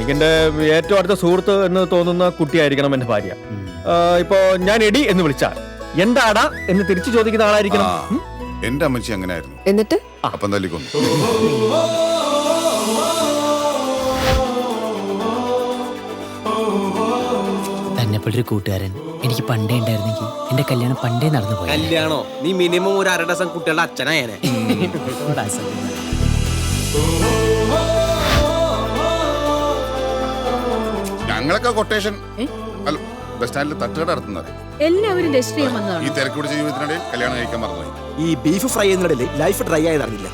എനിക്കെന്റെ ഏറ്റവും അടുത്ത സുഹൃത്ത് എന്ന് തോന്നുന്ന കുട്ടിയായിരിക്കണം എന്റെ ഭാര്യ. ഇപ്പോ ഞാൻ എടി എന്ന് വിളിച്ചാൽ എന്താടാ എന്ന് തിരിച്ചു ചോദിക്കുന്ന ആളായിരിക്കണം. എന്റെ അമ്മച്ചി അങ്ങനെ ആയിരുന്നു. എന്നിട്ട് അപ്പം തല്ലിക്കൊന്നു. തന്നെപ്പോലൊരു കൂട്ടുകാരൻ എനിക്ക് പണ്ടേ ഉണ്ടായിരുന്നെങ്കിൽ എന്റെ കല്യാണം പണ്ടേ നടന്നു പോയി. കല്യാണോ? നീ മിനിമം ഒരു 1/2 ഡസൻ കുട്ടികളുടെ അച്ഛനായേനെ. ഞങ്ങളൊക്കെ കൊട്ടേഷൻ ബസ് സ്റ്റാൻഡിൽ തട്ടുകട നടത്തുന്നത്. എല്ലാവരും രജിസ്റ്റർ ചെയ്യാൻ വന്നതാണ്. ഈ തിരക്ക് പിടിച്ച ജീവിതത്തിനിടയിൽ കല്യാണം കഴിക്കാൻ മറന്നുപോയി. ഈ ബീഫ് ഫ്രൈ എന്നതിൽ ലൈഫ് ഡ്രൈ ആയതറിഞ്ഞില്ല.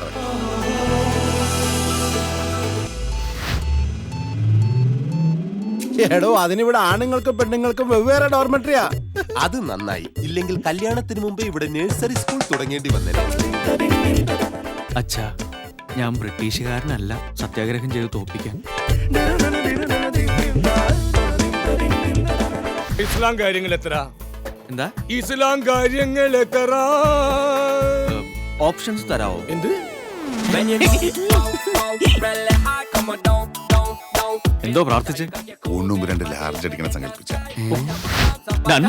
എടോ, അതിനിവിടെ ആണുങ്ങൾക്കും പെണ്ണുങ്ങൾക്കും വെവ്വേറെ ഡോർമെട്രിയാ. അത് നന്നായി. ഇല്ലെങ്കിൽ കല്യാണത്തിന് മുമ്പേ ഇവിടെ നഴ്സറി സ്കൂൾ തുടങ്ങേണ്ടി വന്നേനെ. അച്ഛാ, ഞാൻ ബ്രിട്ടീഷുകാരനല്ല സത്യാഗ്രഹം ചെയ്ത് തോപ്പിക്കാൻ. ഇസ്ലാം കാര്യങ്ങൾ എത്ര? എന്താ ഇസ്ലാം കാര്യങ്ങൾ എത്ര? ഓപ്ഷൻസ് തരാവോ? എന്ത്? എന്തോ പ്രാർത്ഥിച്ച് 1 2 ലാർജ് അടിക്കണം സങ്കല്പിച്ച. Done.